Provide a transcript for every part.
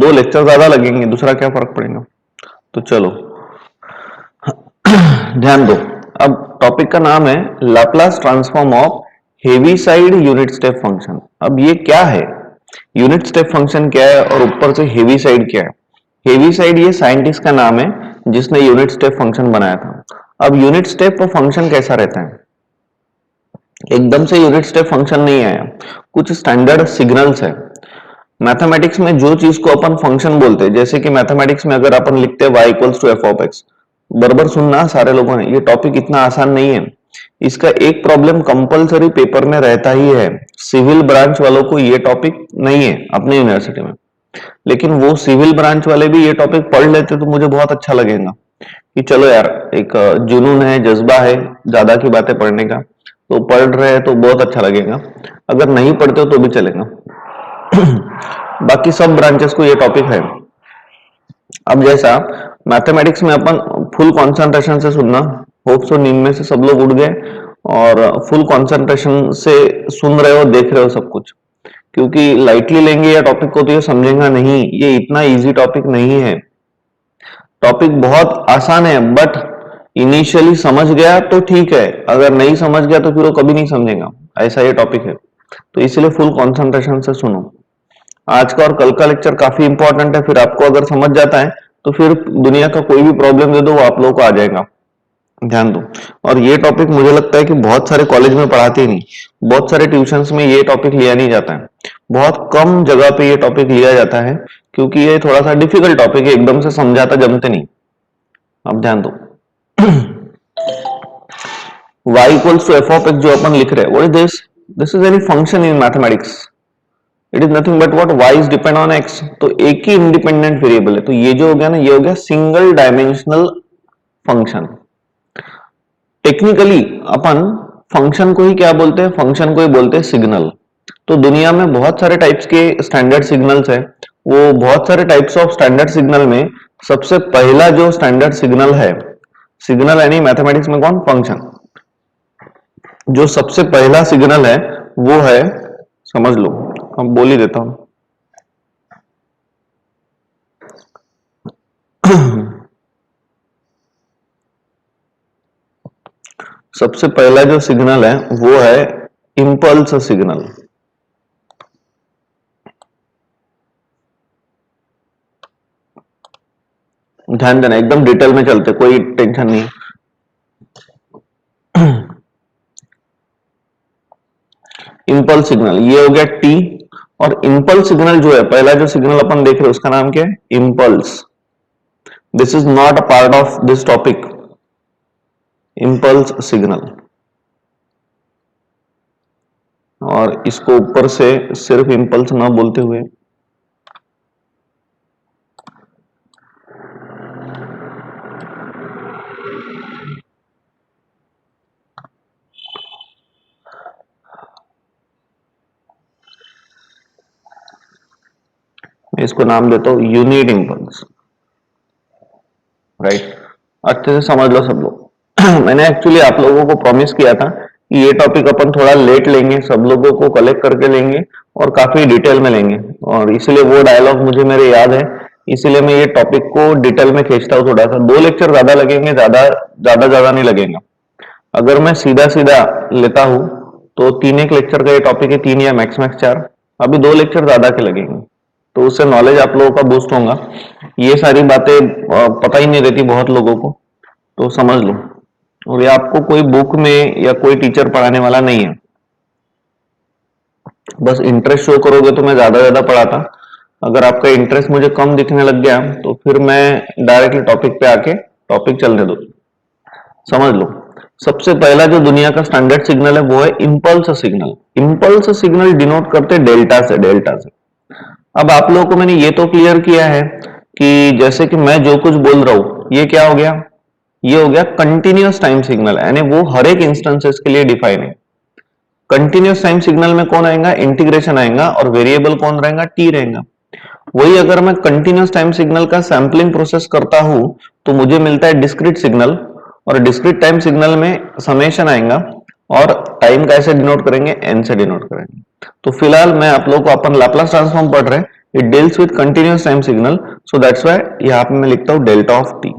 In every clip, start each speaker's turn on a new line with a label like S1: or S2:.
S1: 2 lecture ज्यादा लगेंगे, दूसरा क्या फर्क पड़ेगा। तो चलो ध्यान दो। अब टॉपिक का नाम है Laplace transform of Heaviside unit step function. अब ये क्या है, यूनिट स्टेप फंक्शन क्या है और ऊपर से हेवीसाइड क्या है। हेवीसाइड ये साइंटिस्ट का नाम है जिसने यूनिट स्टेप फंक्शन बनाया था। अब यूनिट स्टेप फंक्शन कैसा रहता है, एकदम से यूनिट स्टेप फंक्शन नहीं आया, कुछ स्टैंडर्ड सिग्नल्स है। मैथमेटिक्स में जो चीज को अपन फंक्शन बोलते हैं, जैसे कि मैथमेटिक्स में अगर अपन लिखते हैं y equals to F of X, बराबर सुनना सारे लोगों ने, ये टॉपिक इतना आसान नहीं है। इसका एक प्रॉब्लम कंपलसरी पेपर में रहता ही है, सिविल ब्रांच वालों को ये टॉपिक नहीं है अपने यूनिवर्सिटी में, लेकिन वो सिविल ब्रांच वाले भी ये टॉपिक पढ़ लेते तो मुझे बहुत अच्छा लगेगा कि चलो यार, एक जुनून है, जज्बा है ज्यादा की बातें पढ़ने का, तो पढ़ रहे हैं तो बहुत अच्छा लगेगा। अगर नहीं पढ़ते हो तो भी चलेगा बाकी सब ब्रांचेस को ये टॉपिक है। अब जैसा मैथमेटिक्स में अपन फुल कंसंट्रेशन से सुनना, होप सो नींद में से सब लोग उठ गए और फुल कंसंट्रेशन से सुन रहे हो, देख रहे हो सब कुछ, क्योंकि लाइटली लेंगे या टॉपिक को तो ये समझेगा नहीं, ये इतना इजी टॉपिक नहीं है। टॉपिक बहुत आसान है, बट इनिशियली समझ गया तो ठीक है, अगर नहीं समझ गया तो फिर वो कभी नहीं समझेगा, ऐसा ये टॉपिक है। तो इसलिए फुल कंसंट्रेशन से सुनो। आज का और कल का लेक्चर काफी इंपॉर्टेंट है, फिर आपको अगर समझ जाता है तो फिर दुनिया का कोई भी प्रॉब्लम दे दो वो आप लोगों को आ जाएगा। ध्यान दो। और ये टॉपिक मुझे लगता है कि बहुत सारे कॉलेज में पढ़ाते ही नहीं, बहुत सारे ट्यूशंस में ये टॉपिक लिया नहीं जाता है, बहुत कम जगह पे ये टॉपिक लिया जाता है, क्योंकि ये थोड़ा सा डिफिकल्ट टॉपिक है, एकदम से समझाता जमते नहीं। अब ध्यान दो y equals to F of X जो अपन लिख रहे हैं, what is this, this is any function in mathematics, it is nothing but what y is depend on x। तो एक ही इंडिपेंडेंट वेरिएबल है, तो ये जो हो गया ना, ये हो गया सिंगल डायमेंशनल फंक्शन। टेक्निकली अपन फंक्शन को ही क्या बोलते हैं, फंक्शन को ही बोलते हैं सिग्नल। तो दुनिया में बहुत सारे टाइप्स के स्टैंडर्ड सिग्नल्स है, वो बहुत सारे टाइप्स ऑफ स्टैंडर्ड सिग्नल में सबसे पहला जो स्टैंडर्ड सिग्नल है, सिग्नल यानी मैथमेटिक्स में कौन, फंक्शन, जो सबसे पहला सिग्नल है वो है, समझ लो, अब बोल ही देता हूं सबसे पहला जो सिग्नल है वो है इंपल्स सिग्नल। ध्यान देना, एकदम डिटेल में चलते, कोई टेंशन नहीं। इंपल्स सिग्नल ये हो गया टी, और इंपल्स सिग्नल जो है, पहला जो सिग्नल अपन देख रहे हैं उसका नाम क्या है, impulse. This is not a part of this topic, impulse signal. और इसको ऊपर से सिर्फ इंपल्स ना बोलते हुए मैं इसको नाम देता हूं यूनिट इंपल्स, राइट। अच्छे से समझ लो सब लोग मैंने एक्चुअली आप लोगों को प्रॉमिस किया था कि ये टॉपिक अपन थोड़ा लेट लेंगे, सब लोगों को कलेक्ट करके लेंगे और काफी डिटेल में लेंगे, और इसलिए वो डायलॉग मुझे मेरे याद है, इसलिए मैं ये टॉपिक को डिटेल में खींचता हूँ थोड़ा सा। 2 लेक्चर ज्यादा लगेंगे, ज्यादा नहीं लगेगा। अगर मैं सीधा सीधा लेता हूं तो 3 एक लेक्चर का ये टॉपिक है, 3 या मैक्स 4, अभी 2 लेक्चर ज्यादा के लगेंगे, तो उससे नॉलेज आप लोगों का बूस्ट होगा। ये सारी बातें पता ही नहीं रहती बहुत लोगों को, तो समझ लो। और ये आपको कोई बुक में या कोई टीचर पढ़ाने वाला नहीं है, बस इंटरेस्ट शो करोगे तो मैं ज्यादा पढ़ाता, अगर आपका इंटरेस्ट मुझे कम दिखने लग गया तो फिर मैं डायरेक्टली टॉपिक पे आके टॉपिक चलने दो। समझ लो, सबसे पहला जो दुनिया का स्टैंडर्ड सिग्नल है वो है impulse signal. Impulse signal denote करते डेल्टा से। अब आप लोगों को मैंने ये तो क्लियर किया है कि जैसे कि मैं जो कुछ बोल रहा हूं ये क्या हो गया, ये हो गया कंटिन्यूअस टाइम सिग्नल, यानी वो हर एक इंस्टेंसेस के लिए डिफाइन है। कंटिन्यूअस टाइम सिग्नल में कौन आएगा, इंटीग्रेशन आएगा, और वेरिएबल कौन रहेगा, टी रहेगा। वही अगर मैं कंटिन्यूअस टाइम सिग्नल का सैंपलिंग प्रोसेस करता हूं तो मुझे मिलता है डिस्क्रीट सिग्नल, और डिस्क्रीट टाइम सिग्नल में समेशन आएगा, और टाइम कैसे डिनोट करेंगे, एन से डिनोट करेंगे। तो फिलहाल मैं आप लोगों को, अपन लाप्लास ट्रांसफॉर्म पढ़ रहे हैं, it deals with continuous time signal, so that's why यहाँ पे मैं लिखता हूं डेल्टा ऑफ टी।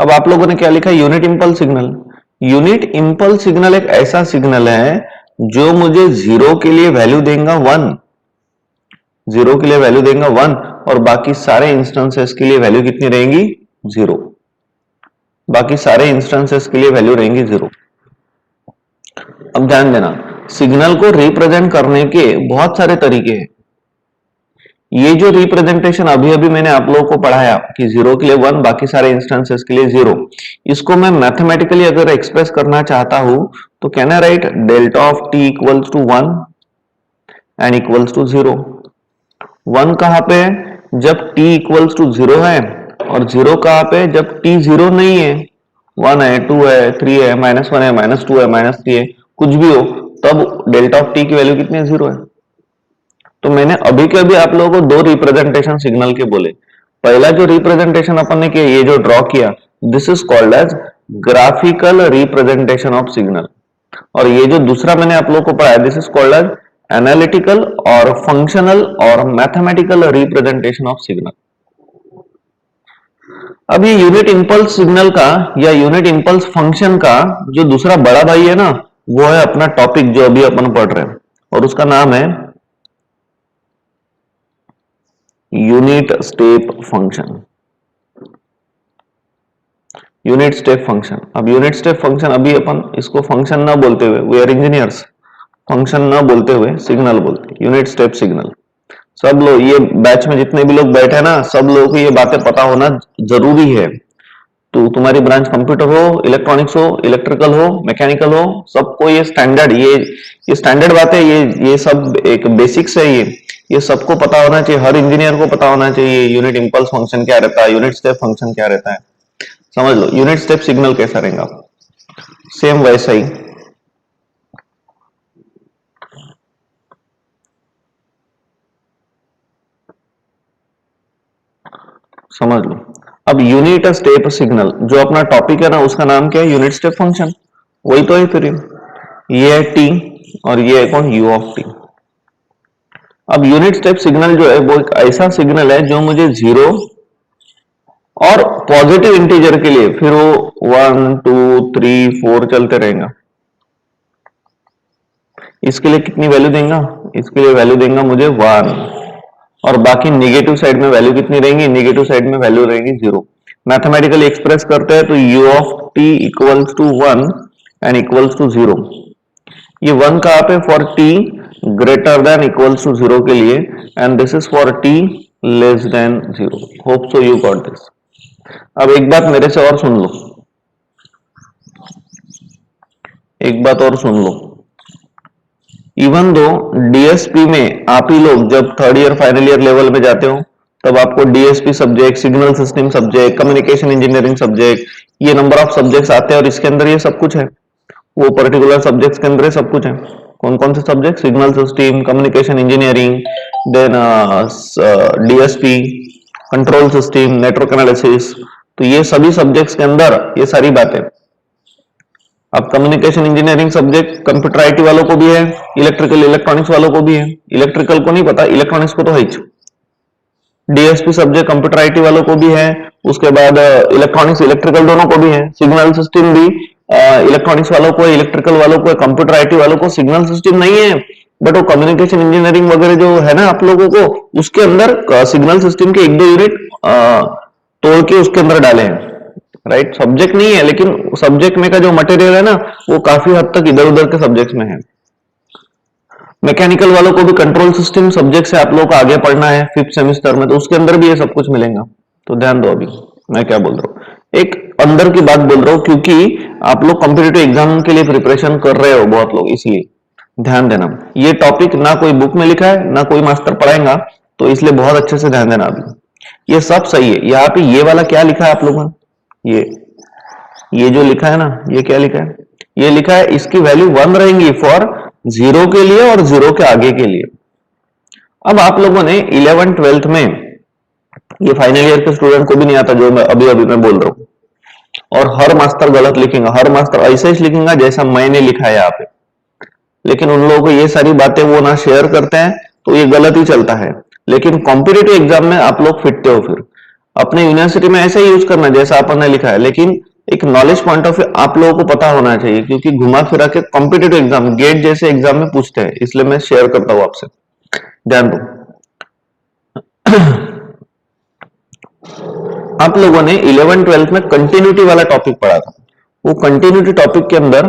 S1: अब आप लोगों ने क्या लिखा है, unit impulse signal. Unit impulse signal एक ऐसा सिग्नल है जो मुझे जीरो के लिए वैल्यू देगा 1, जीरो के लिए वैल्यू देगा 1 और बाकी सारे इंस्टेंसेस के लिए वैल्यू कितनी रहेंगी, 0। बाकी सारे इंस्टेंसेस के लिए वैल्यू रहेंगी 0। अब ध्यान देना, सिग्नल को रिप्रेजेंट करने के बहुत सारे तरीके हैं। ये जो रिप्रेजेंटेशन अभी अभी मैंने आप लोगों को पढ़ाया कि 0 के लिए 1, बाकी सारे इंस्टेंसेस के लिए 0, इसको मैं मैथमेटिकली अगर एक्सप्रेस करना चाहता हूं तो can I write delta of T equals to 1 and equals to 0। 1 कहां पे है, जब t इक्वल्स टू 0 है, और 0 कहां पे, जब t 0 नहीं है, 1 है, 2 है, 3 है, -1 है, -2 है, -3 है, कुछ भी हो, तब डेल्टा ऑफ t की वैल्यू कितनी है, 0 है। तो मैंने अभी के अभी आप लोगों को दो रिप्रेजेंटेशन सिग्नल के बोले। पहला जो रिप्रेजेंटेशन अपन ने किया, ये जो ड्रॉ किया, this is called as graphical representation of signal. और ये जो दूसरा मैंने आप लोगों को पढ़ाया, this is called as analytical और फंक्शनल और मैथमेटिकल रिप्रेजेंटेशन ऑफ सिग्नल। अब ये यूनिट इंपल्स सिग्नल का या यूनिट इंपल्स फंक्शन का जो दूसरा बड़ा भाई है ना, वो है अपना टॉपिक जो अभी अपन पढ़ रहे हैं, और उसका नाम है unit step function. Unit step function. अब यूनिट स्टेप फंक्शन अभी अपन इसको फंक्शन ना बोलते हुए, वी आर इंजीनियर्स, फंक्शन ना बोलते हुए सिग्नल बोलते, यूनिट स्टेप सिग्नल। सब लोग ये बैच में जितने भी लोग बैठे हैं ना, सब लोगों को ये बातें पता होना जरूरी है। तो तुम्हारी ब्रांच कंप्यूटर हो, इलेक्ट्रॉनिक्स हो, इलेक्ट्रिकल हो, मैकेनिकल हो, सबको ये स्टैंडर्ड, ये स्टैंडर्ड बात है, ये सब एक बेसिक्स है। ये सबको पता होना चाहिए, हर इंजीनियर को पता होना चाहिए यूनिट इंपल्स फंक्शन क्या रहता है, यूनिट स्टेप फंक्शन क्या रहता है। समझ लो यूनिट स्टेप सिग्नल कैसा रहेगा, सेम वैसा ही। समझ लो। अब यूनिट स्टेप सिग्नल जो अपना टॉपिक है ना, उसका नाम क्या है, यूनिट स्टेप फंक्शन। वही तो है फिर, ये है टी और ये है कौन, यू ऑफ टी। अब यूनिट स्टेप सिग्नल जो है वो एक ऐसा सिग्नल है जो मुझे 0 और पॉजिटिव इंटीजर के लिए, फिर वो 1 2 3 4 चलते रहेगा। इसके लिए कितनी वैल्यू देगा, इसके लिए वैल्यू देगा मुझे 1, और बाकी नेगेटिव साइड में वैल्यू कितनी रहेंगी, नेगेटिव साइड में वैल्यू रहेगी 0। मैथमेटिकली एक्सप्रेस करते हैं तो u of t equals to 1 and equals to 0। ये 1 कहां पे, for t greater than equals to 0 के लिए, and this is for t less than 0। Hope so you got this. अब एक बात मेरे से और सुन लो, एक बात और सुन लो। इवन दो डीएसपी में आप ही लोग जब third year final year level में जाते हो, तब आपको DSP subject, signal system subject, communication engineering subject, ये नंबर ऑफ सब्जेक्ट्स आते हैं, और इसके अंदर ये सब कुछ है। वो पर्टिकुलर सब्जेक्ट्स के अंदर सब कुछ है। कौन कौन से subject, signal system, communication engineering, then DSP, control system, network analysis, तो ये सभी सब्जेक्ट्स के अंदर ये सारी बातें। अब communication engineering subject computer IT वालों को भी है, इलेक्ट्रिकल इलेक्ट्रॉनिक्स वालों को भी है। इलेक्ट्रिकल को नहीं पता, इलेक्ट्रॉनिक्स को तो है ही। डीएसपी सब्जेक्ट कंप्यूटर आईटी वालों को भी है, उसके बाद इलेक्ट्रॉनिक्स इलेक्ट्रिकल दोनों को भी है। सिग्नल सिस्टम भी इलेक्ट्रॉनिक्स वालों को, इलेक्ट्रिकल वालों को, कंप्यूटर आईटी वालों को सिग्नल सिस्टम नहीं है, बट वो कम्युनिकेशन इंजीनियरिंग वगैरह जो है ना आप लोगों को, उसके अंदर सिग्नल सिस्टम के 1-2 यूनिट तोड़ के उसके अंदर डाले हैं। राइट, सब्जेक्ट नहीं है, लेकिन सब्जेक्ट में का जो मटेरियल है ना, वो काफी हद तक इधर उधर के सब्जेक्ट्स में है। मैकेनिकल वालों को भी कंट्रोल सिस्टम सब्जेक्ट से आप लोगों को आगे पढ़ना है 5th सेमेस्टर में, तो उसके अंदर भी ये सब कुछ मिलेगा। तो ध्यान दो, अभी मैं क्या बोल रहा हूँ, एक अंदर की बात बोल रहा हूँ, क्योंकि आप लोग कॉम्पिटिटिव एग्जाम के लिए प्रिपरेशन कर रहे हो बहुत लोग, इसलिए ध्यान देना। ये टॉपिक ना कोई बुक में लिखा है, ना कोई मास्टर पढ़ाएगा, तो इसलिए बहुत अच्छे से ध्यान देना। अभी ये सब सही है। यहाँ पे ये वाला क्या लिखा है आप लोगों ने, ये जो लिखा है ना, ये क्या लिखा है, ये लिखा है इसकी वैल्यू 1 रहेंगी फॉर 0 के लिए और 0 के आगे के लिए। अब आप लोगों ने 11th 12th में, ये फाइनल ईयर के स्टूडेंट को भी नहीं आता जो मैं अभी अभी मैं बोल रहा हूं, और हर मास्टर गलत लिखेगा, हर मास्टर ऐसे ही लिखेगा जैसा मैंने लिखा है यहाँ पे, लेकिन उन लोगों को ये सारी बातें वो ना शेयर करते हैं, तो ये गलत ही चलता है। लेकिन कॉम्पिटिटिव एग्जाम में आप लोग फिटते हो। फिर अपने यूनिवर्सिटी में ऐसा ही यूज करना जैसा अपन ने लिखा है, लेकिन एक नॉलेज पॉइंट ऑफ व्यू आप लोगों को पता होना चाहिए, क्योंकि घुमा फिरा के कॉम्पिटिटिव एग्जाम गेट जैसे एग्जाम में पूछते हैं, इसलिए मैं शेयर करता हूं आपसे, ध्यान दो। आप लोगों ने 11-12 में कंटिन्यूटी वाला टॉपिक पढ़ा था। वो कंटिन्यूटी टॉपिक के अंदर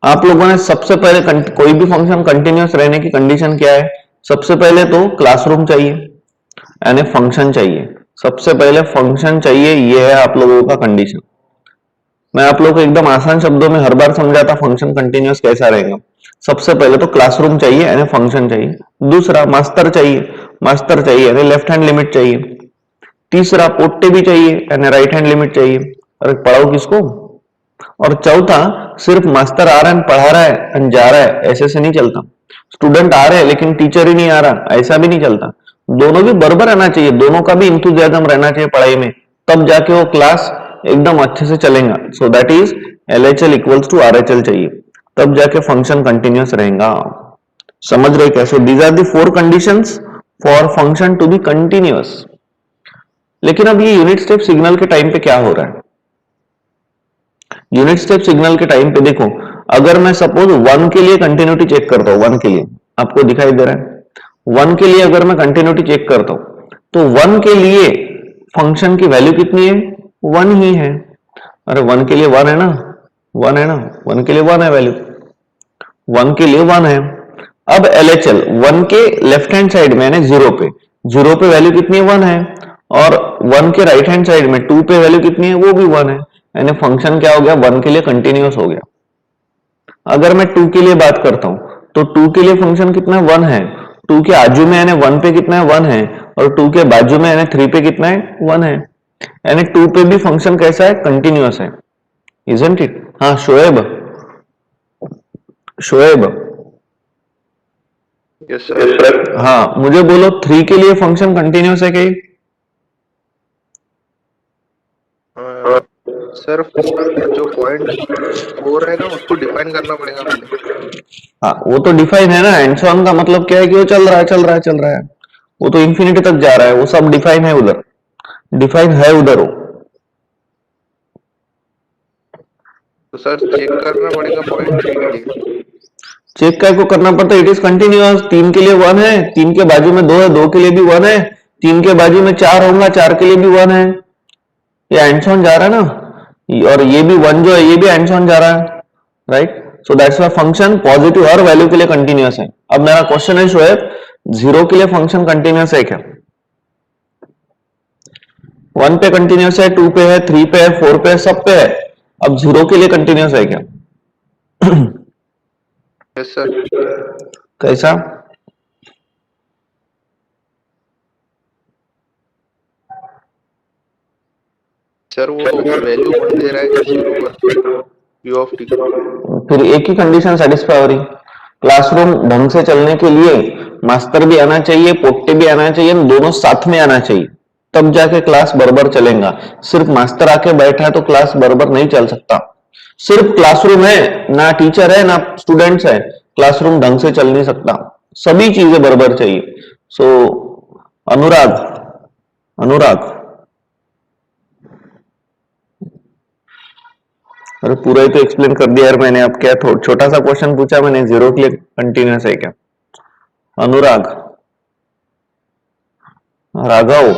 S1: आप लोगों ने सबसे पहले कोई भी फंक्शन कंटिन्यूअस रहने की कंडीशन क्या है? सबसे पहले तो क्लासरूम चाहिए, यानी फंक्शन चाहिए। सबसे पहले फंक्शन चाहिए, ये है आप लोगों का कंडीशन। मैं आप लोगों को एकदम आसान शब्दों में हर बार समझाता फंक्शन कंटिन्यूअस कैसा रहेगा। सबसे पहले तो क्लासरूम चाहिए यानी फंक्शन चाहिए। दूसरा मास्टर चाहिए, मास्टर चाहिए यानी लेफ्ट हैंड लिमिट चाहिए। तीसरा पोट्टे भी चाहिए यानी राइट हैंड लिमिट चाहिए। अरे पढ़ाओ किसको? और चौथा, सिर्फ मास्टर आ रहा है पढ़ा रहा है जा रहा है ऐसे से नहीं चलता। स्टूडेंट आ रहे हैं लेकिन टीचर ही नहीं आ रहा, ऐसा भी नहीं चलता। दोनों भी बराबर रहना चाहिए, दोनों का भी इंथुजियाज्म रहना चाहिए पढ़ाई में, तब जाके वो क्लास एकदम अच्छे से चलेगा। So that is LHL equals to RHL चाहिए, तब जाके फंक्शन कंटिन्यूअस रहेगा। समझ रहे कैसे? These are the 4 conditions for function to be continuous. लेकिन अब ये यूनिट स्टेप सिग्नल के टाइम पे क्या हो रहा है? यूनिट स्टेप सिग्नल के टाइम पे देखो, अगर मैं सपोज 1 के लिए कंटिन्यूटी चेक करता हूं, 1 के लिए आपको दिखाई दे रहा है, 1 के लिए अगर मैं कंटिन्यूटी चेक करता हूं तो 1 के लिए फंक्शन की वैल्यू कितनी है? 1 ही है। अरे 1 के लिए 1 है ना, 1 है ना, 1 के लिए 1 है वैल्यू, 1 के लिए 1 है। अब LHL 1 के लेफ्ट हैंड साइड में यानी 0 पे, 0 पे वैल्यू कितनी है? 1 है। और 1 के राइट हैंड साइड में 2 पे वैल्यू कितनी है? वो भी 1 है। यानी फंक्शन क्या हो गया? 1 के लिए कंटिन्यूअस हो गया। अगर मैं 2 के लिए बात करता हूं तो 2 के लिए फंक्शन कितना है? 1 है। 2 के आजू में यानी 1 पे कितना है? 1 है। और 2 के बाजू में यानी 3 पे कितना है? 1 है। यानी 2 पे भी फंक्शन कैसा है? कंटिन्यूअस है, इजंट इट? हाँ शोएब, शोएब
S2: यस सर।
S1: हाँ मुझे बोलो 3 के लिए फंक्शन कंटिन्यूअस है क्या?
S2: सर जो पॉइंट 4 है ना उसको डिफाइन करना पड़ेगा पहले।
S1: हाँ वो तो डिफाइन है ना, एंड सो ऑन का मतलब क्या है कि वो चल रहा है चल रहा है चल रहा है, वो तो इंफिनिटी तक जा रहा है, वो सब डिफाइन है उधर, डिफाइन है उधर वो।
S2: तो सर चेक करना पड़ेगा पॉइंट 3 के लिए।
S1: चेक क्या को करना पड़ता है? It is continuous. 3 के लिए 1 है, 3 के बाजू में 2 है, 2 के लिए भी 1 है, 3 के बाजू में 4 होगा, 4 के लिए भी 1 है। ये एंड सो ऑन जा रहा है ना, और ये भी 1 जो है ये भी एंड सो ऑन जा रहा है, right? So that's why function positive her value के लिए कंटिन्यूअस है। अब मेरा क्वेश्चन है शोएब, 0 के लिए फंक्शन कंटिन्यूअस है क्या? 1 पे कंटिन्यूअस है, 2 पे है, 3 पे है, 4 पे है, सब पे है। अब 0 के लिए कंटिन्यूअस है क्या?
S2: Yes sir.
S1: कैसा?
S2: सर वो वैल्यू 1 दे रहा है 0 पर u ऑफ t।
S1: फिर एक ही कंडीशन सेटिस्फाई हो रही, क्लासरूम ढंग से चलने के लिए मास्टर भी आना चाहिए, पोट्टे भी आना चाहिए, दोनों साथ में आना चाहिए, तब जाके क्लास बराबर चलेगा। सिर्फ मास्टर आके बैठा है तो क्लास बराबर नहीं चल सकता। सिर्फ क्लासरूम है, ना टीचर है ना स्टूडेंट्स है, क्लासरूम ढंग से चल नहीं सकता। सभी चीजें बराबर चाहिए। सो अनुराग, अनुराग अरे पूरा ही तो एक्सप्लेन कर दिया यार मैंने, अब क्या छोटा सा क्वेश्चन पूछा मैंने, 0 के लिए कंटिन्यूअस है क्या? अनुराग, राघव,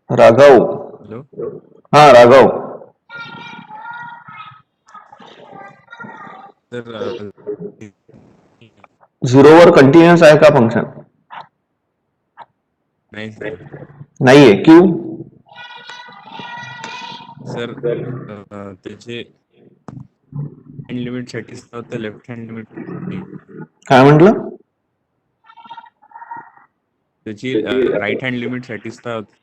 S1: राघव,
S3: हेलो
S1: हाँ राघव,
S3: सर।
S1: 0 वर कंटिन्यूअस आहे का फंक्शन?
S3: नहीं सर।
S1: नहीं है, क्यों?
S3: सर त्याचे हँड लिमिट सॅटिस्फाय होतं, लेफ्ट हँड लिमिट
S1: काय म्हटलं?
S3: त्याची राईट हँड लिमिट सॅटिस्फाय होतं.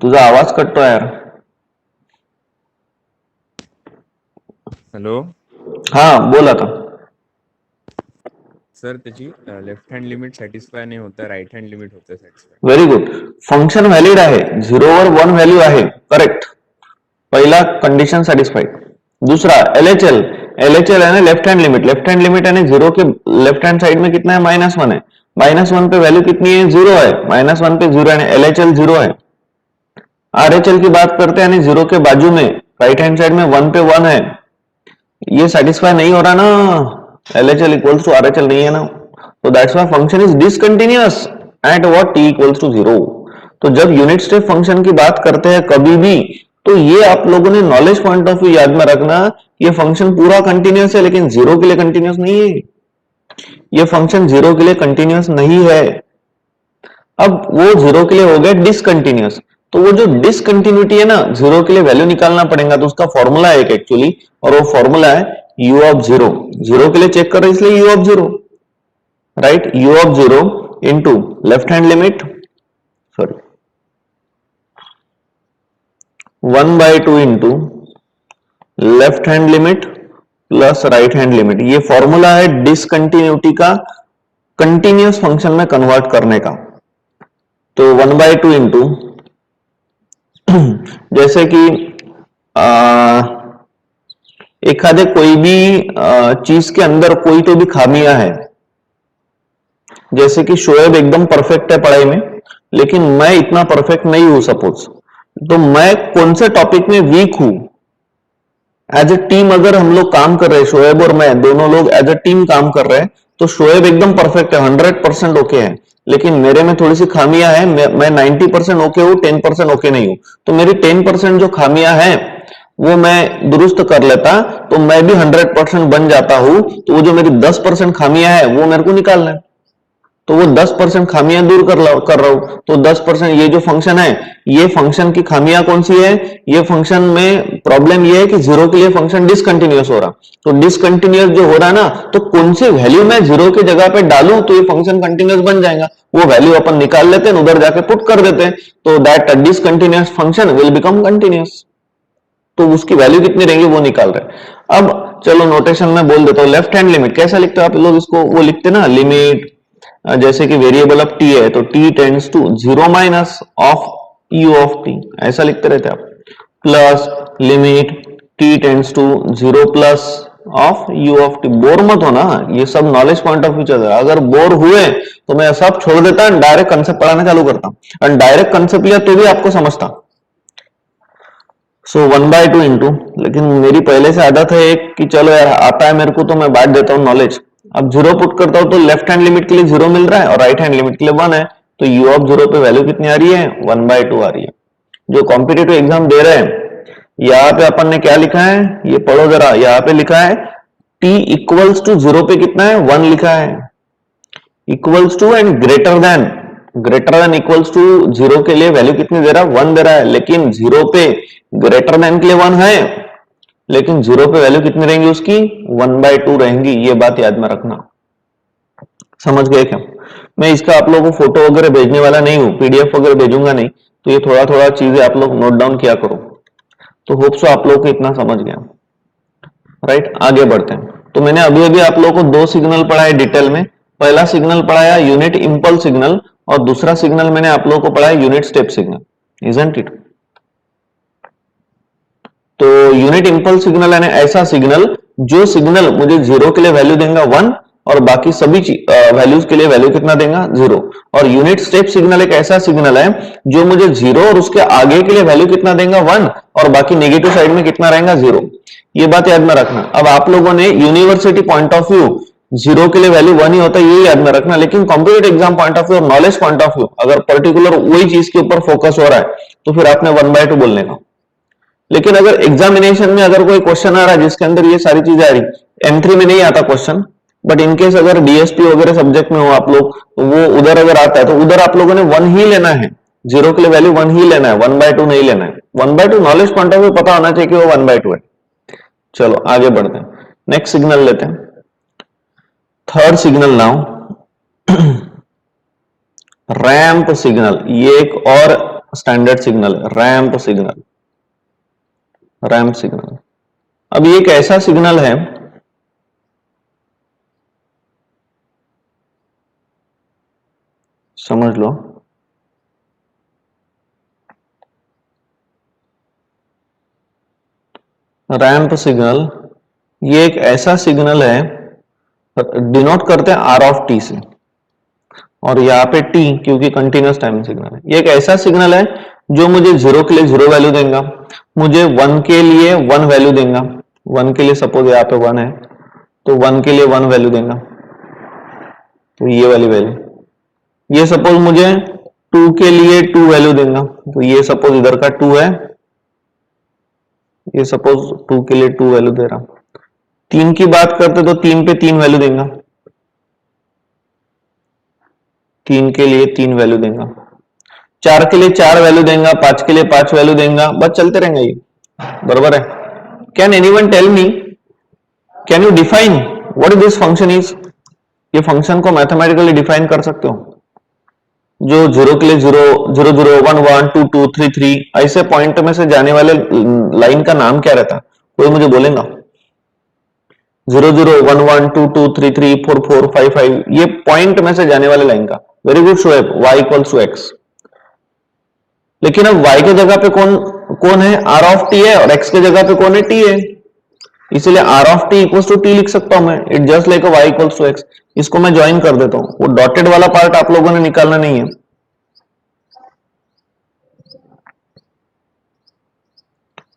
S1: तुझा आवाज कटतो यार.
S3: हॅलो
S1: हाँ बोल आता.
S3: सर त्याची लेफ्ट हँड लिमिट सॅटिस्फाय नाही होतं, राईट हँड लिमिट होतं satisfy.
S1: Very good. Function valid आहे, 0 वर 1 व्हॅल्यू आहे, करेक्ट. पहला कंडीशन सेटिस्फाइड। दूसरा LHL, LHL है ना left hand limit, left hand limit है ना जीरो के लेफ्ट हैंड साइड में कितना है -1 है, -1 पे वैल्यू कितनी है 0 है, -1 पे 0 है, LHL 0 है। RHL की बात करते हैं जीरो के बाजू में राइट हैंड साइड में 1 पे 1 है, ये सेटिस्फाई नहीं हो रहा ना, LHL इक्वल्स टू RHL नहीं है ना, तो that's why function is discontinuous at what t equals to 0। तो जब यूनिट स्टेप फंक्शन की बात करते हैं कभी भी, तो ये आप लोगों ने नॉलेज पॉइंट ऑफ व्यू याद में रखना, ये फंक्शन पूरा कंटिन्यूअस है लेकिन जीरो के लिए कंटिन्यूअस नहीं है, ये फंक्शन जीरो के लिए कंटिन्यूअस नहीं है। अब वो जीरो के लिए हो गया डिसकंटिन्यूअस, तो वो जो डिसकंटिन्यूटी है ना, जीरो के लिए वैल्यू निकालना पड़ेगा, तो उसका फॉर्मूला है एक एक्चुअली, और वो फॉर्मूला है u ऑफ जीरो। जीरो के लिए चेक कर रहे हैं इसलिए u of zero, right, u of zero into left hand limit, sorry 1/2 into left hand limit plus right hand limit, ये फॉर्मूला है डिसकंटिन्यूटी का कंटिन्यूअस फंक्शन में कन्वर्ट करने का। तो 1/2 इंटू जैसे कि एखादे कोई भी चीज के अंदर कोई तो भी खामियां है, जैसे कि शोएब एकदम परफेक्ट है पढ़ाई में लेकिन मैं इतना परफेक्ट नहीं हूं सपोज, तो मैं कौन से टॉपिक में वीक हूं, एज ए टीम अगर हम लोग काम कर रहे हैं, शोएब और मैं दोनों लोग एज ए टीम काम कर रहे हैं, तो शोएब एकदम परफेक्ट है 100% ओके है, लेकिन मेरे में थोड़ी सी खामियां है, मैं 90% ओके हूं, 10% ओके नहीं हूं, तो मेरी 10% जो खामियां हैं वो मैं दुरुस्त कर लेता तो मैं भी 100% बन जाता हूं, तो वो जो मेरी 10% खामियां है वो मेरे को निकालना है, तो वो 10% खामियां दूर कर रहा हूं, तो 10% ये जो फंक्शन है, ये फंक्शन की खामियां कौन सी है, ये फंक्शन में प्रॉब्लम ये है कि जीरो के लिए फंक्शन डिसकंटिन्यूअस हो रहा, तो डिसकंटिन्यूअस जो हो रहा है ना, तो कौन सी वैल्यू मैं जीरो की जगह पे डालूं तो ये फंक्शन कंटिन्यूअस बन जाएगा, वो वैल्यू अपन निकाल लेते हैं, उधर जाके पुट कर देते हैं, तो that discontinuous function will become continuous, तो उसकी वैल्यू कितनी रहेंगी वो निकाल रहे हैं। अब चलो नोटेशन में बोल देता हूं, लेफ्ट हैंड लिमिट कैसा लिखते हो आप लोग इसको, वो लिखते ना लिमिट, जैसे कि वेरिएबल ऑफ टी है तो T tends to zero minus of U of T, ऐसा लिखते रहते आप, plus limit T tends to zero plus of U of T. Bore मत हो ना, ये सब नॉलेज पॉइंट ऑफ व्यू चल रहा है, अगर बोर हुए तो मैं सब छोड़ देता और डायरेक्ट कंसेप्ट पढ़ाना चालू करता, और डायरेक्ट कंसेप्ट लिया तो भी आपको समझता। सो 1/2 इंटू, लेकिन मेरी पहले से आदत है एक कि चलो यार आता है मेरे को तो मैं बांट देता हूँ नॉलेज, अब जीरो पुट करता हूं तो लेफ्ट हैंड लिमिट के लिए जीरो मिल रहा है और राइट हैंड लिमिट के लिए 1 है, तो u ऑफ जीरो पे वैल्यू कितनी आ रही है 1/2 आ रही है। जो कॉम्पिटेटिव एग्जाम दे रहे हैं यहाँ पे अपन ने क्या लिखा है, ये पढ़ो जरा, यहाँ पे लिखा है t इक्वल्स टू जीरो पे कितना है 1 लिखा है, equals to and greater than equals to zero के लिए वैल्यू कितनी दे रहा है 1 दे रहा है, लेकिन जीरो पे ग्रेटर देन के लिए 1 है, लेकिन जीरो पे वैल्यू कितनी रहेंगी उसकी 1/2 रहेंगी, ये बात याद में रखना। समझ गए क्या? मैं इसका आप लोगों को फोटो वगैरह भेजने वाला नहीं हूँ, पीडीएफ वगैरह भेजूंगा नहीं, तो ये थोड़ा थोड़ा चीजें आप लोग नोट डाउन किया करो, तो होप सो आप लोग को इतना समझ गया, राइट। आगे बढ़ते हैं, तो मैंने अभी अभी आप लोगों को दो सिग्नल पढ़ाए डिटेल में, पहला सिग्नल पढ़ाया यूनिट इंपल्स सिग्नल और दूसरा सिग्नल मैंने आप लोगों को पढ़ाया unit step signal, isn't it. तो यूनिट इंपल्स सिग्नल यानी ऐसा सिग्नल जो सिग्नल मुझे जीरो के लिए वैल्यू देगा 1 और बाकी सभी वैल्यूज के लिए वैल्यू कितना देगा 0, और यूनिट स्टेप सिग्नल एक ऐसा सिग्नल है जो मुझे 0 और उसके आगे के लिए वैल्यू कितना देगा 1 और बाकी नेगेटिव साइड में कितना रहेगा 0, ये बात याद में रखना। अब आप लोगों ने university point of view zero के लिए वैल्यू 1 ही होता है ये याद में रखना, लेकिन competitive exam point of view और नॉलेज पॉइंट ऑफ व्यू अगर पर्टिकुलर वही चीज के ऊपर फोकस हो रहा है तो फिर आपने 1/2 बोलने का। लेकिन अगर एग्जामिनेशन में अगर कोई क्वेश्चन आ रहा है जिसके अंदर ये सारी चीजें आ रही, M3 में नहीं आता क्वेश्चन, बट इनकेस अगर डीएसपी वगैरह सब्जेक्ट में हो आप लोग तो वो उधर अगर आता है तो उधर आप लोगों ने 1 ही लेना है, जीरो के लिए वैल्यू 1 ही लेना है, 1/2 नहीं लेना है। 1/2 नॉलेज पॉइंट ऑफ व्यू पता होना चाहिए कि वो 1/2 है। चलो आगे बढ़ते हैं, नेक्स्ट सिग्नल लेते हैं, third signal now ramp signal, ये एक और स्टैंडर्ड सिग्नल है, रैंप सिग्नल, रैंप सिग्नल। अब ये एक ऐसा सिग्नल है समझ लो रैंप सिग्नल, ये एक ऐसा सिग्नल है, डिनोट करते हैं आर ऑफ टी से, और यहाँ पे टी क्योंकि कंटिन्यूस टाइम सिग्नल है। ये एक ऐसा सिग्नल है जो मुझे 0 के लिए 0 वैल्यू देगा, मुझे 1 के लिए 1 वैल्यू देगा। 1 के लिए सपोज यहाँ पे 1 है तो 1 के लिए 1 वैल्यू देगा, तो ये वाली वैल्यू। ये सपोज मुझे 2 के लिए 2 वैल्यू देगा, तो ये सपोज इधर का 2 है, ये सपोज 2 के लिए 2 वैल्यू दे रहा। 3 की बात करते तो 3 पे 3 वैल्यू देगा, 3 के लिए 3 वैल्यू देगा, 4 के लिए 4 वैल्यू देगा, 5 के लिए 5 वैल्यू देगा, बस चलते रहेंगे ये, बराबर है। Can anyone tell me, can you define what this function is? ये फंक्शन को मैथमेटिकली डिफाइन कर सकते हो? जो 0 के लिए 0 0 0 1 1 2 2 3 3 ऐसे पॉइंट में से जाने वाले लाइन का नाम क्या रहता? कोई मुझे बोलेगा? 0 0 1 1 2 2 3 3 4 4 5 5 ये पॉइंट में से जाने वाले लाइन का। Very good Shoaib, y equals to x। लेकिन अब y के जगह पे कौन है? r ऑफ t है, और x के जगह पे कौन है? t है, इसलिए r of t equals to t लिख सकता हूं मैं। It just like y equals to x। इसको मैं ज्वाइन कर देता हूं, वो डॉटेड वाला पार्ट आप लोगों ने निकालना नहीं है।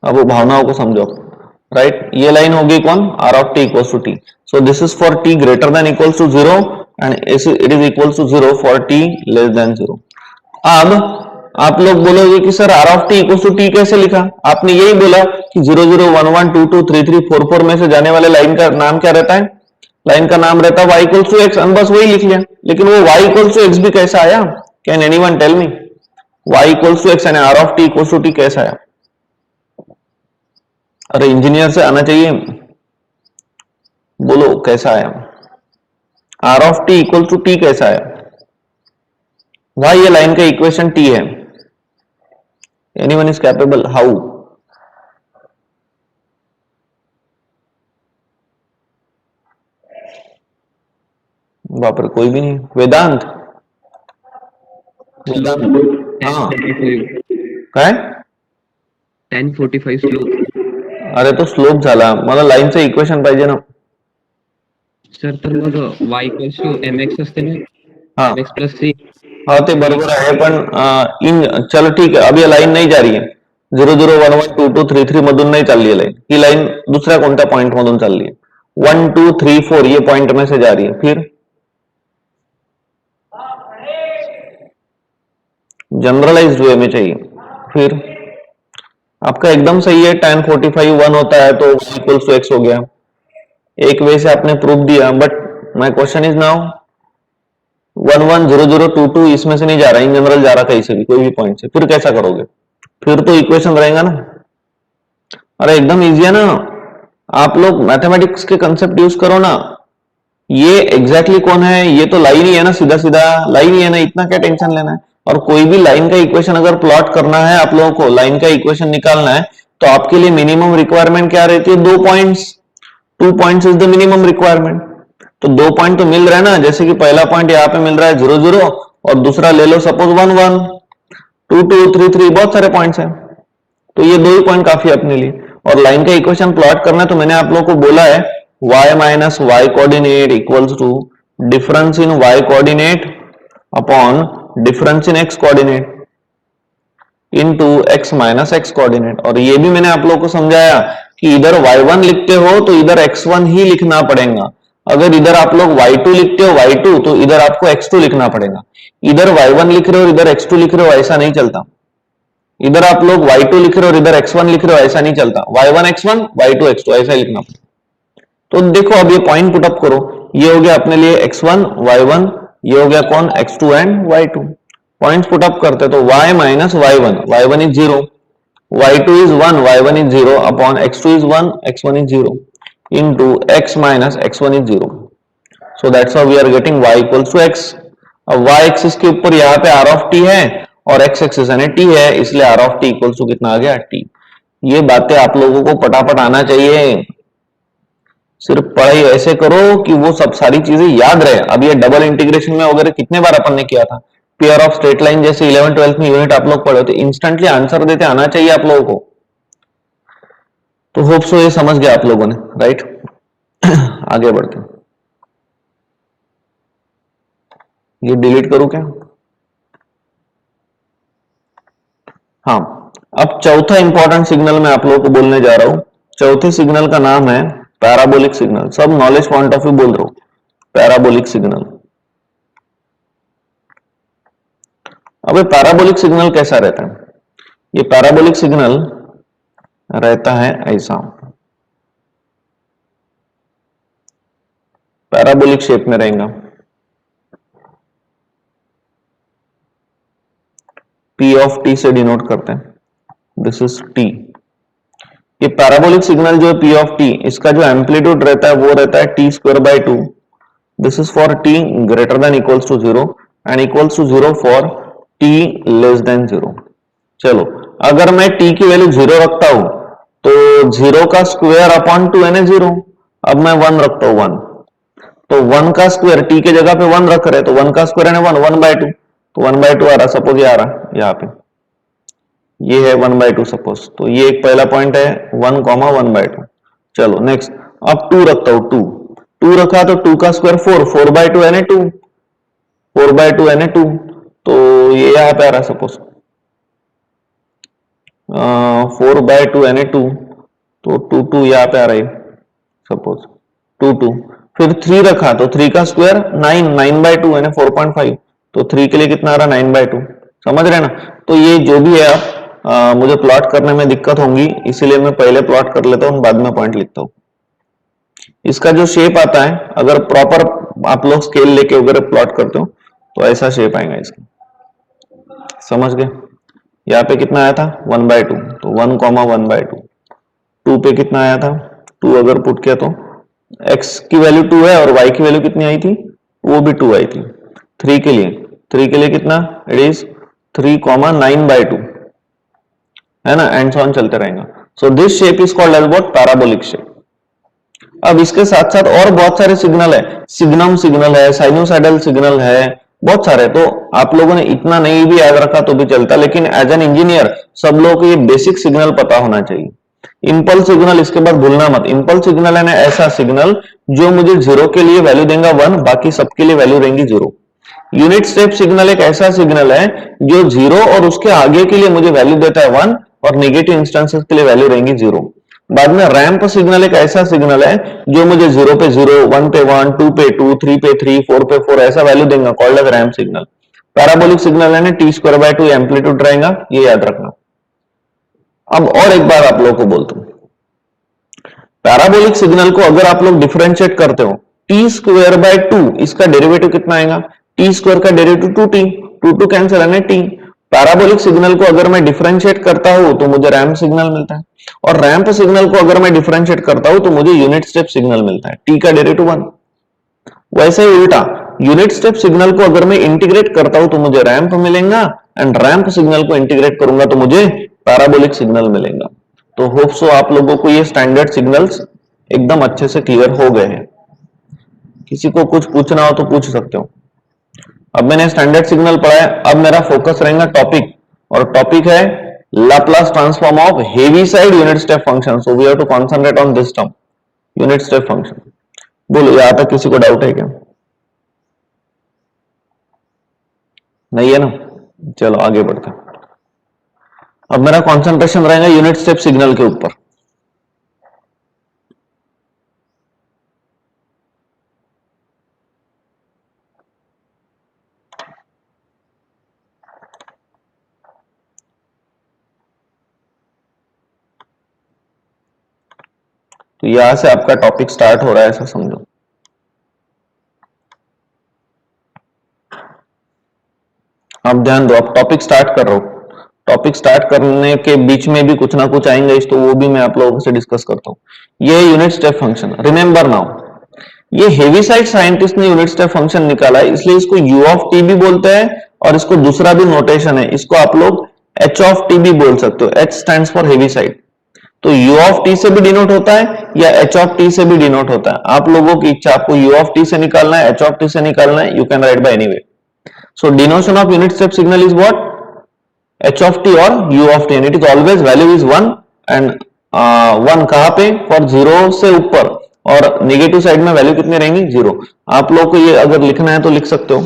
S1: अब वो भावनाओं को समझो, राइट? ये लाइन होगी कौन? r of t equals to t। So this is for t greater than equals to 0 and it is equals to 0 for t less than 0। अब आप लोग बोलोगे कि sir r of t equals to t कैसे लिखा? आपने यही बोला कि 0 0 1 1 2 2 3 3 4 4 में से जाने वाले लाइन का नाम क्या रहता है? लाइन का नाम रहता है y इक्वल्स टू x, बस वही लिख लिया। लेकिन वो y इक्वल्स टू x भी कैसा आया? Can anyone tell me? y equals to x यानी r of t equals to t कैसा आया? अरे इंजीनियर से आना चाहिए, बोलो कैसा आया? r of t equal to t कैसा आया? भाई ये लाइन का इक्वेशन t है। Anyone is capable? हाउ? बाप रे, कोई भी नहीं। वेदांत, वेदांत, हाँ काय
S4: 1045 स्लोप।
S1: अरे तो स्लोप झाला, मला लाईनचं इक्वेशन पाहिजे ना
S4: सर तर मग y इक्वल्स टू mx असते ना,
S1: हाँ
S4: mx प्लस c।
S1: हाँ ते बरोबर आहे, पण चलो ठीक है, अब ये लाइन नहीं जा रही है 0 0 1 1 2 2 3 3 मधून नहीं चालली है लाइन। ही लाइन दुसऱ्या कोणत्या पॉइंट मधून चालली है? 1 2 3 4 ये पॉइंट में से जा रही है। फिर जनरलाइज्ड वे में चाहिए। फिर आपका एकदम सही है, tan 45 1 होता है तो इक्वल्स टू x हो गया। एक वे से आपने प्रूफ दिया, but my question is now 1 1 0 0 2 2 इसमें से नहीं जा रहा, इन जनरल जा रहा कहीं से भी, कोई भी पॉइंट से। फिर कैसा करोगे? फिर तो इक्वेशन रहेगा ना। अरे एकदम इजी है ना, आप लोग मैथमेटिक्स के कंसेप्ट यूज करो ना। ये एग्जैक्टली कौन है? ये तो लाइन ही है ना, सीधा सीधा लाइन ही है ना, इतना क्या टेंशन लेना है? और कोई भी लाइन का इक्वेशन अगर प्लॉट करना है आप लोगों को, लाइन का इक्वेशन निकालना है, तो आपके लिए मिनिमम रिक्वायरमेंट क्या रहती है? 2 points. 2 points is the minimum requirement. तो 2 पॉइंट तो मिल रहा है ना, जैसे कि पहला पॉइंट यहाँ पे मिल रहा है 0 0 और दूसरा ले लो सपोज 1 1 2 2 3 3, बहुत सारे पॉइंट्स हैं, तो ये 2 ही पॉइंट काफी है अपने लिए। और लाइन का इक्वेशन प्लॉट करना है तो मैंने आप लोगों को बोला है y minus y coordinate equals to difference in y coordinate upon difference in x coordinate into x minus x coordinate. और ये भी मैंने आप लोगों को समझाया कि इधर y1 लिखते हो तो इधर x1 ही लिखना पड़ेगा। अगर इधर आप लोग y2 लिखते हो y2 तो इधर आपको x2 लिखना पड़ेगा। इधर y1 लिख रहे हो इधर x2 लिख रहे हो, ऐसा नहीं चलता। इधर आप लोग y2 लिख रहे हो और इधर x1 लिख रहे हो, ऐसा नहीं चलता। y1 x1 y2 x2 ऐसा ही लिखना पड़ेगा। तो देखो अब ये पॉइंट पुट अप करो, ये हो गया अपने लिए x1 y1, ये हो गया कौन? x2 and y2। Points put up करते तो y minus y1, y1 is 0, y2 is 1, y1 is 0 upon x2 is 1, x1 is 0 into x minus x1 is 0। So that's how we are getting y equals to x। अब y axis के ऊपर यहाँ पे r of t है और x axis यानी t है, इसलिए r of t equals to कितना आ गया? t। ये बातें आप लोगों को पटापट आना चाहिए, सिर्फ पढ़ाई ऐसे करो कि वो सब सारी चीजें याद रहे। अब ये डबल इंटीग्रेशन में वगैरह कितने बार अपन ने किया था, पेयर ऑफ स्ट्रेट लाइन जैसे 11 12 में यूनिट आप लोग पढ़े थे, इंस्टेंटली आंसर देते आना चाहिए आप लोगों को। तो होप सो ये समझ गया आप लोगों ने, राइट। आगे बढ़ते हैं। ये डिलीट करूं क्या? हाँ, अब चौथा इंपॉर्टेंट सिग्नल मैं आप लोगों को बोलने जा रहा हूं। चौथे सिग्नल का नाम है पैराबोलिक सिग्नल। सब नॉलेज पॉइंट ऑफ व्यू बोल रहा हूं, पैराबोलिक सिग्नल। अब ये पैराबोलिक सिग्नल कैसा रहता है? ये पैराबोलिक सिग्नल रहता है ऐसा, पैराबोलिक शेप में रहेगा। P ऑफ टी से डिनोट करते हैं, दिस इज टी। ये पैराबोलिक सिग्नल जो है P ऑफ टी, इसका जो एम्पलीट्यूड रहता है वो रहता है t square by 2। This is for t greater than equals to 0 and equals to 0 for t less than 0। चलो, अगर मैं टी की वैल्यू 0 रखता हूं तो 0 का स्क्वायर अपॉन 2 यानी 0। अब मैं 1 रखता हूं 1, तो 1 का स्क्वायर, टी के जगह पे 1 रख रहे तो 1 का स्क्वायर यानी 1, 1/2, तो 1/2 आ रहा। सपोज ये आ रहा यहाँ पे, ये है 1/2 सपोज। तो ये एक पहला पॉइंट है 1, 1/2। चलो नेक्स्ट, अब 2 रखता हूं, 2 रखा तो 2 का स्क्वायर 4, 4/2 यानी 2, 4/2 यानी 2, तो ये यहाँ पे आ रहा सपोज 4/2 यानी 2, तो 2 यहाँ पे आ रहा है सपोज 2। फिर 3 रखा तो 3 का स्क्वायर 9, 9/2 यानी 4.5, तो 3 के लिए कितना आ रहा 9/2। समझ रहे ना? तो ये जो भी है आप मुझे प्लॉट करने में दिक्कत होंगी, इसीलिए मैं पहले प्लॉट कर लेता हूँ, बाद में पॉइंट लिखता हूँ। इसका जो शेप आता है, अगर प्रॉपर आप लोग स्केल लेके अगर प्लॉट करते हो तो ऐसा शेप आएगा इसका। समझ गए? यहाँ पे कितना आया था 1/2, तो 1, 1/2। 2 पे कितना आया था 2, अगर पुट किया तो x की वैल्यू 2 है और y की वैल्यू कितनी आई थी, वो भी 2 आई थी। 3 के लिए कितना, इट इज 3, 9/2, है ना, एंड सो ऑन चलते रहेगा। So this shape is called as what, parabolic shape. अब इसके साथ साथ और बहुत सारे सिग्नल है, सिग्नम सिग्नल है, साइनोसाइडल सिग्नल है, बहुत सारे। तो आप लोगों ने इतना नहीं भी याद रखा तो भी चलता, लेकिन एज एन इंजीनियर सब लोगों को ये बेसिक सिग्नल पता होना चाहिए। इंपल्स सिग्नल इसके बाद भूलना मत। इंपल्स सिग्नल है ना ऐसा सिग्नल जो मुझे 0 के लिए वैल्यू देगा 1, बाकी सबके लिए वैल्यू रहेंगी 0। यूनिट स्टेप सिग्नल एक ऐसा सिग्नल है जो 0 और उसके आगे के लिए मुझे वैल्यू देता है 1 और नेगेटिव इंस्टेंसेस के लिए वैल्यू रहेंगी 0। बाद में रैंप सिग्नल एक ऐसा सिग्नल है जो मुझे 0 पे 0, 1 पे 1, 2 पे 2, 3 पे 3, 4 पे 4 ऐसा वैल्यू देगा, called as ramp signal. Parabolic signal है ना t²/2 एम्पलीट्यूड रहेगा, ये याद रखना। अब और एक बार आप लोगों को बोलता हूं, पैराबोलिक सिग्नल को अगर आप लोग डिफरेंशिएट करते हो t²/2, इसका डेरिवेटिव कितना आएगा, t² का डेरिवेटिव 2t, 2 कैंसिल है t। पैराबोलिक सिग्नल को अगर मैं डिफरेंशिएट करता हूं तो मुझे रैंप सिग्नल मिलता है, और रैंप सिग्नल को अगर मैं डिफरेंशिएट करता हूं तो मुझे यूनिट स्टेप सिग्नल मिलता है, t का डेरिवेटिव 1। वैसे ही उल्टा, यूनिट स्टेप सिग्नल को अगर मैं इंटीग्रेट करता हूं तो मुझे रैंप मिलेगा, एंड रैंप सिग्नल को इंटीग्रेट करूंगा तो मुझे पैराबोलिक सिग्नल मिलेगा। तो होप सो आप लोगों को ये स्टैंडर्ड सिग्नल्स एकदम अच्छे से क्लियर हो गए हैं। किसी को कुछ पूछना हो तो पूछ सकते हो। अब मैंने स्टैंडर्ड सिग्नल पढ़ा है, अब मेरा फोकस रहेगा टॉपिक, और टॉपिक है Laplace transform of Heaviside unit step function. So we have to concentrate on this term, unit step function. बोलो, यहां तक किसी को डाउट है क्या? नहीं है ना? चलो आगे बढ़ते हैं। अब मेरा कंसंट्रेशन रहेगा यूनिट स्टेप सिग्नल के ऊपर। तो यहां से आपका टॉपिक स्टार्ट हो रहा है, ऐसा समझो। आप ध्यान दो, आप टॉपिक स्टार्ट कर रहे हो, टॉपिक स्टार्ट करने के बीच में भी कुछ ना कुछ आएंगे, तो वो भी मैं आप लोगों से डिस्कस करता हूं। ये unit step function, remember now, ये हेवीसाइड साइंटिस्ट ने यूनिट स्टेप फंक्शन निकाला है, इसलिए इसको u ऑफ टी भी बोलते हैं, और इसको दूसरा भी नोटेशन है, इसको आप लोग h ऑफ टी भी बोल सकते हो। h स्टैंड्स फॉर हेवीसाइड, तो u ऑफ टी से भी डिनोट होता है या h ऑफ टी से भी डिनोट होता है। आप लोगों की इच्छा, आपको u ऑफ टी से निकालना है, h ऑफ टी से निकालना है, you can write by any way. So डिनोशन of unit step signal is what, h of t or u of t, and it is always value is 1 and 1 कहां पे, for 0 से ऊपर, और negative side में value कितनी रहेंगी, 0। आप लोग को ये अगर लिखना है तो लिख सकते हो,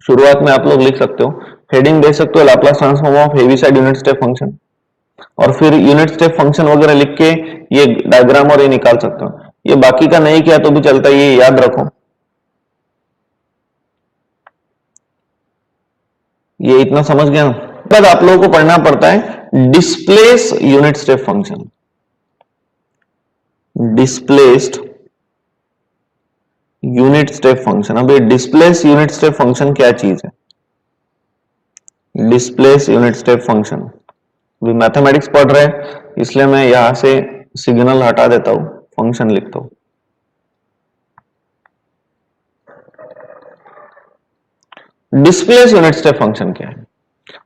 S1: शुरुआत में आप लोग लिख सकते हो, हेडिंग दे सकते हो Laplace transform of heavy side unit step function, और फिर यूनिट स्टेप फंक्शन वगैरह लिख के ये डायग्राम और ये निकाल सकते हो। ये बाकी का नहीं किया तो भी चलता है, ये याद रखो। ये इतना समझ गया ना। बाद आप लोगों को पढ़ना पड़ता है displace unit step function. Displaced unit step function. अब ये डिस्प्लेस यूनिट स्टेप फंक्शन क्या चीज है? डिस्प्लेस यूनिट स्टेप फंक्शन, अभी मैथमेटिक्स पढ़ रहे हैं इसलिए मैं यहां से सिग्नल हटा देता हूं, फंक्शन लिखता हूं। डिस्प्लेस यूनिट स्टेप फंक्शन क्या है?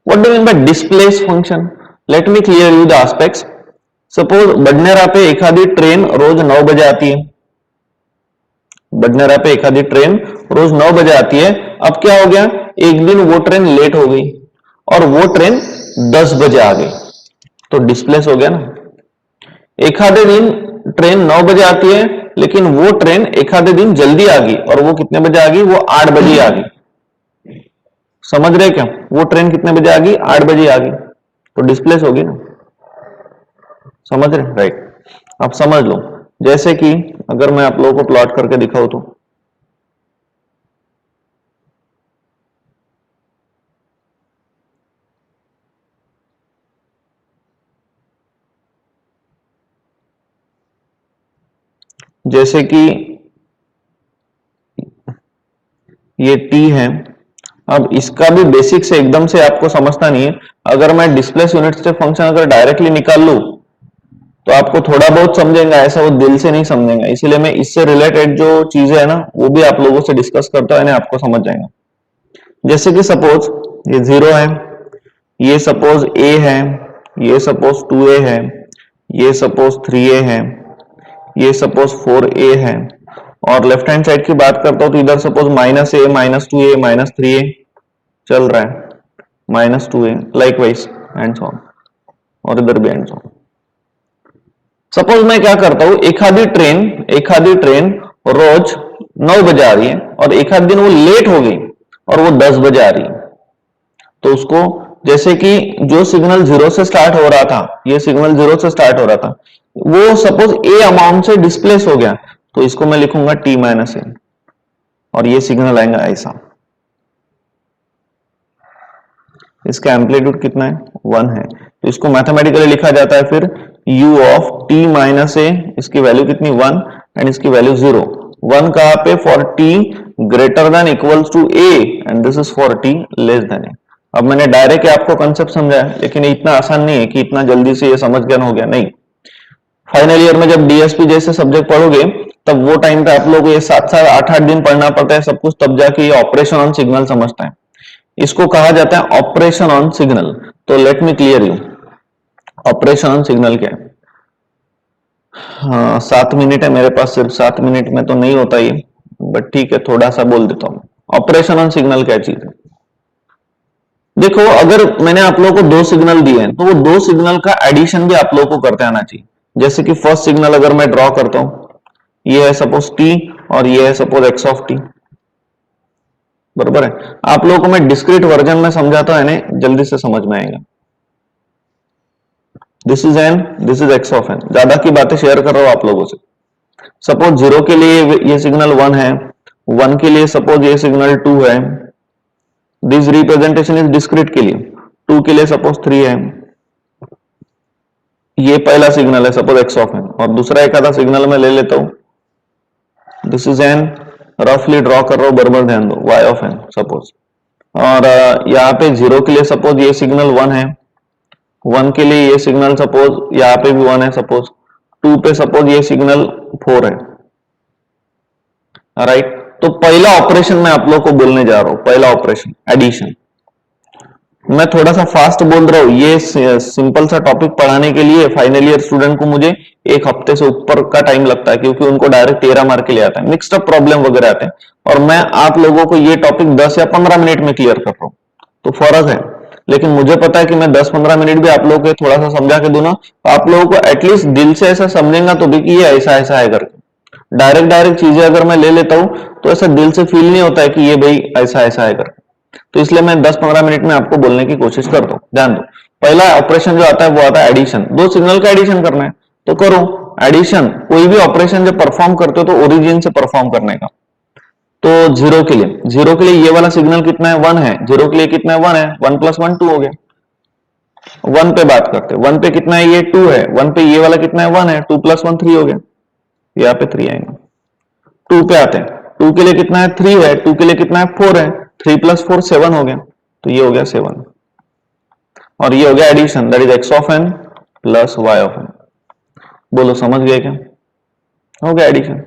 S1: What do mean by displace function? Let me clear you the aspects. Suppose Badnera पे एखादी ट्रेन रोज 9 बजे आती है, बडनेरा पे एखादी ट्रेन रोज 9 बजे आती है। अब क्या हो गया, एक दिन वो ट्रेन लेट हो गई और वो ट्रेन 10 बजे आ गई, तो डिस्प्लेस हो गया ना। एखादे दिन ट्रेन 9 बजे आती है लेकिन वो ट्रेन एखादे दिन जल्दी आ गई, और वो कितने बजे आ गई, वो 8 बजे आ गई। समझ रहे क्या? वो ट्रेन कितने बजे आ गई, 8 बजे आ गई, तो डिस्प्लेस होगी ना। समझ रहे? राइट। अब समझ लो, जैसे कि अगर मैं आप लोगों को प्लॉट करके दिखाऊं तो जैसे कि ये t है। अब इसका भी बेसिक से एकदम से आपको समझना नहीं है। अगर मैं डिस्प्लेस यूनिट स्टेप फंक्शन अगर डायरेक्टली निकाल लूं तो आपको थोड़ा बहुत समझेंगे, ऐसा वो दिल से नहीं समझेंगे। इसीलिए मैं इससे रिलेटेड जो चीजें है ना वो भी आप लोगों से डिस्कस करता है, आपको समझ जाएगा। जैसे कि सपोज ये 0 है, ये सपोज a है, ये सपोज 2a है, ये सपोज 3a है, ये सपोज 4a है, और लेफ्ट हैंड साइड की बात करता हूं तो इधर सपोज -a, -2a, -3a चल रहा है, -2a likewise and so on, और इधर भी एंड सो ऑन। सपोज मैं क्या करता हूं, एखादी ट्रेन रोज 9 बजे आ रही है और एक आध दिन वो लेट हो गई और वो 10 बजे आ रही है, तो उसको जैसे कि जो सिग्नल 0 से स्टार्ट हो रहा था, ये सिग्नल 0 से स्टार्ट हो रहा था, वो सपोज a अमाउंट से डिस्प्लेस हो गया, तो इसको मैं लिखूंगा t-a, और ये सिग्नल आएगा ऐसा। इसका एम्पलीट्यूड कितना है, 1 है, तो इसको मैथमेटिकली लिखा जाता है फिर u ऑफ t-a, इसकी वैल्यू कितनी 1 एंड इसकी वैल्यू 0। 1 कहां पे, for t greater than equals to a and this is for t less than a। अब मैंने डायरेक्ट आपको कंसेप्ट समझाया, लेकिन ये इतना आसान नहीं है कि इतना जल्दी से ये समझ गया हो गया, नहीं। फाइनल ईयर में जब डीएसपी जैसे सब्जेक्ट पढ़ोगे तब वो टाइम पे आप लोगों को ये 7-7, 8-8 दिन पढ़ना पड़ता है सब कुछ, तब जाके ये ऑपरेशन ऑन सिग्नल समझता है। इसको कहा जाता है ऑपरेशन ऑन सिग्नल। तो let me clear you, operation on signal क्या है। हाँ 7 मिनट है मेरे पास, सिर्फ 7 मिनट में तो नहीं होता ये, बट ठीक है थोड़ा सा बोल देता हूँ। ऑपरेशन ऑन सिग्नल क्या चीज है, देखो अगर मैंने आप लोगों को 2 सिग्नल दिए हैं तो वो 2 सिग्नल का एडिशन भी आप लोगों को करते आना चाहिए। जैसे कि फर्स्ट सिग्नल अगर मैं ड्रॉ करता हूं, ये है सपोज t और ये है सपोज x ऑफ t, बराबर है। आप लोगों को मैं डिस्क्रीट वर्जन में समझाता है ना, जल्दी से समझ में आएगा। This is n, this is x of n, ज्यादा की बातें शेयर कर रहा हूं आप लोगों से। सपोज 0 के लिए ये सिग्नल 1 है, 1 के लिए सपोज ये सिग्नल 2 है, दिस रिप्रेजेंटेशन इज डिस्क्रीट के लिए, 2 के लिए सपोज 3 है, ये पहला सिग्नल है सपोज x ऑफ n, और दूसरा एक आधा सिग्नल मैं ले लेता हूं, दिस इज n, रफली ड्रॉ कर रहा हूं, बराबर ध्यान दो, y ऑफ n सपोज। और यहाँ पे 0 के लिए सपोज ये सिग्नल 1 है, 1 के लिए ये सिग्नल सपोज यहाँ पे भी 1 है सपोज, 2 पे सपोज ये सिग्नल 4 है, राइट। तो पहला ऑपरेशन मैं आप लोग को बोलने जा रहा हूं, पहला ऑपरेशन एडिशन। मैं थोड़ा सा फास्ट बोल रहा हूं, ये सिंपल सा टॉपिक पढ़ाने के लिए फाइनल ईयर स्टूडेंट को मुझे 1 हफ्ते से ऊपर का टाइम लगता है, क्योंकि उनको डायरेक्ट 13 मार्क के लिए आता है, मिक्स्ड अप प्रॉब्लम वगैरह आते हैं, और मैं आप लोगों को ये टॉपिक 10 या 15 मिनट में क्लियर कर रहा हूं, तो फर्क है। लेकिन मुझे पता है कि मैं 10-15 मिनट भी आप लोगों को थोड़ा सा समझा के दूं ना, तो आप लोगों को एटलीस्ट दिल से ऐसा समझेगा तो भी कि ये ऐसा ऐसा है करके। डायरेक्ट चीजें अगर मैं ले लेता हूं तो ऐसा दिल से फील नहीं होता है कि ये भाई ऐसा ऐसा है करके। तो इसलिए मैं 10-15 मिनट में आपको बोलने की कोशिश करता हूं। ध्यान दो, पहला ऑपरेशन जो आता है वो आता है एडिशन। दो सिग्नल का एडिशन करना है तो करो एडिशन। कोई भी ऑपरेशन जब परफॉर्म करते हो तो ओरिजिन से परफॉर्म करने का। तो जीरो के लिए ये वाला सिग्नल कितना है, 1 है। जीरो के लिए कितना है, 1 है। 1 + 1 2 हो गया। 1 पे बात करते हैं, 1 पे कितना है, ये 2 है। 1 पे ये वाला कितना है, 1 है। 2 + 1 3 हो गया, यहाँ पे 3 आएंगे। 2 पे आते हैं, 2 के लिए कितना है, 3 है। 2 के लिए कितना है, 4 है। 3 + 4 7 हो गया, तो ये हो गया 7। और ये हो गया addition, that is x of n plus y of n। बोलो समझ गए क्या? हो गया एडिशन।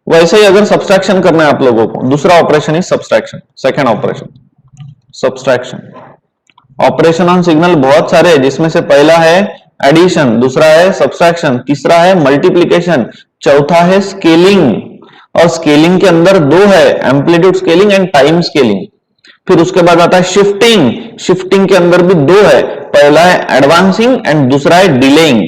S1: वैसे ही अगर सब्सट्रैक्शन करना है आप लोगों को, दूसरा operation is subtraction. Second operation subtraction. Operation on signal बहुत सारे हैं, जिसमें से पहला है एडिशन, दूसरा है सब्सट्रैक्शन, तीसरा है मल्टीप्लिकेशन, चौथा है स्केलिंग। और स्केलिंग के अंदर दो है, amplitude scaling and time scaling. फिर उसके बाद आता है शिफ्टिंग। शिफ्टिंग के अंदर भी दो है, पहला है एडवांसिंग एंड दूसरा है डिलेइंग।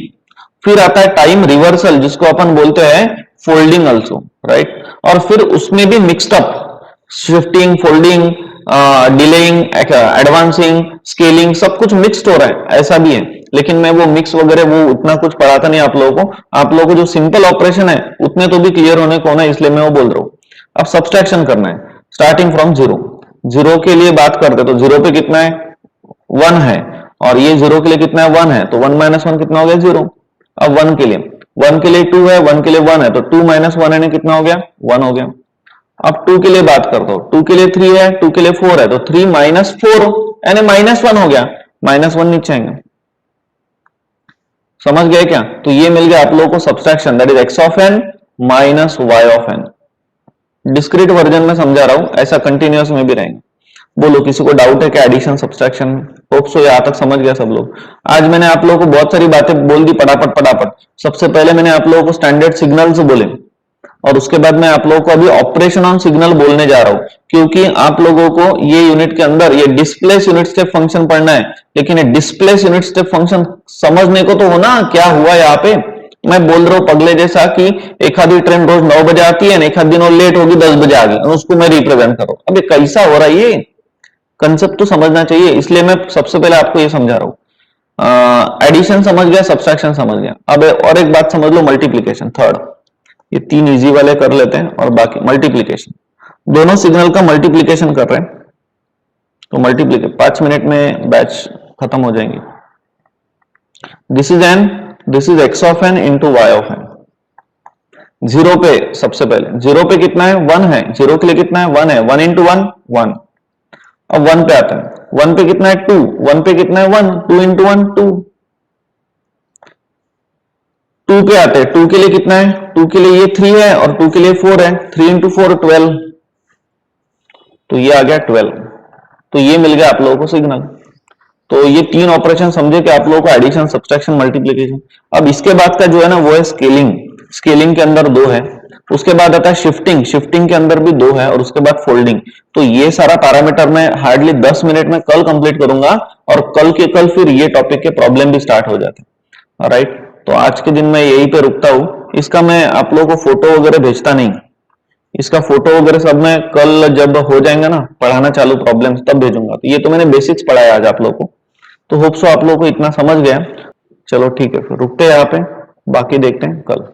S1: फिर आता है टाइम रिवर्सल, जिसको अपन बोलते हैं फोल्डिंग ऑल्सो, राइट। और फिर उसमें भी mixed up, shifting, folding, delaying, advancing, scaling, सब कुछ मिक्स्ड हो रहा है, ऐसा भी है। लेकिन मैं वो मिक्स वगैरह वो उतना कुछ पढ़ाता नहीं आप लोगों को। आप लोगों को जो सिंपल ऑपरेशन है उतने तो भी क्लियर होने को ना, इसलिए मैं वो बोल रहा हूं। अब सब्सट्रैक्शन करना है स्टार्टिंग फ्रॉम जीरो। जीरो के लिए बात करते तो जीरो पे कितना है, 1 है। और ये जीरो के लिए कितना है, 1 है। तो 1 - 1 कितना हो गया, 0। अब 1 के लिए 2 है, 1 के लिए 1 है, तो 2 - 1 यानी कितना हो गया, 1 हो गया। अब 2 के लिए बात करता हूं, 2 के लिए 3 है, 2 के लिए 4 है, तो 3 - 4 यानी -1 हो गया। -1 नीचे आएंगे। समझ गए क्या? तो ये मिल गया आप लोगों को subtraction, that is x of n minus y of n। Discrete version में समझा रहा हूं, ऐसा कंटिन्यूअस में भी रहेंगे। बोलो किसी को डाउट है क्या एडिशन सब्सट्रैक्शन? होप सो यहां तक समझ गया सब लोग। आज मैंने आप लोगों को बहुत सारी बातें बोल दी फटाफट। सबसे पहले मैंने आप लोगों को स्टैंडर्ड सिग्नल्स बोले, और उसके बाद मैं आप लोगों को अभी ऑपरेशन ऑन सिग्नल बोलने जा रहा हूं, क्योंकि आप लोगों को ये यूनिट के अंदर ये डिस्प्लेस यूनिट स्टेप फंक्शन पढ़ना है। लेकिन ये डिस्प्लेस यूनिट स्टेप फंक्शन समझने को तो हो ना, क्या हुआ यहाँ पे। मैं बोल रहा हूं पगले जैसा कि एक आधी ट्रेन रोज 9 बजे आती है, एक आध दिन और लेट होगी, 10 बजे आ गई, उसको मैं रिप्रेजेंट करूं। अबे कैसा हो रहा है ये? कंसेप्ट तो समझना चाहिए, इसलिए मैं सबसे पहले आपको ये समझा रहा हूं। एडिशन समझ गया, सब्सट्रैक्शन समझ गया। अब और एक बात समझ लो, मल्टीप्लीकेशन थर्ड। ये 3 इजी वाले कर लेते हैं, और बाकी मल्टीप्लीकेशन, दोनों सिग्नल का मल्टीप्लीकेशन कर रहे हैं। तो मल्टीप्लीकेशन 5 मिनट में बैच खत्म हो जाएंगी। This is x of n into y of n। Zero पे सबसे पहले, जीरो पे कितना है, 1 है। जीरो के लिए कितना है, 1 है। 1 × 1 1। अब 1 पे आते हैं, 1 पे कितना है, 2। 1 पे कितना है, 1। 2 × 1 2। 2 पे आते हैं, 2 के लिए कितना है, 2 के लिए ये 3 है, और 2 के लिए 4 है। 3 × 4 12, तो ये आ गया 12। तो ये मिल गया आप लोगों को सिग्नल। तो ये 3 ऑपरेशन समझे कि आप लोगों को एडिशन, सब्सट्रैक्शन, मल्टीप्लिकेशन। अब इसके बाद का जो है ना वो है स्केलिंग। स्केलिंग के अंदर 2 है। उसके बाद आता है शिफ्टिंग, शिफ्टिंग के अंदर भी 2 है। और उसके बाद फोल्डिंग। तो ये सारा पैरामीटर में हार्डली 10 मिनट में कल कंप्लीट करूंगा, और कल के कल फिर ये टॉपिक के प्रॉब्लम भी स्टार्ट हो जाते हैं, राइट। तो आज के दिन मैं यहीं पे रुकता हूं। इसका मैं आप लोगों को फोटो वगैरह भेजता नहीं, इसका फोटो वगैरह सब मैं कल जब हो जाएगा ना पढ़ाना चालू प्रॉब्लम्स, तब भेजूंगा। तो ये तो मैंने बेसिक्स पढ़ाया आज आप लोगों को, तो होप सो आप लोगों को इतना समझ गया। चलो ठीक है, फिर रुकते हैं यहाँ पे, बाकी देखते हैं कल।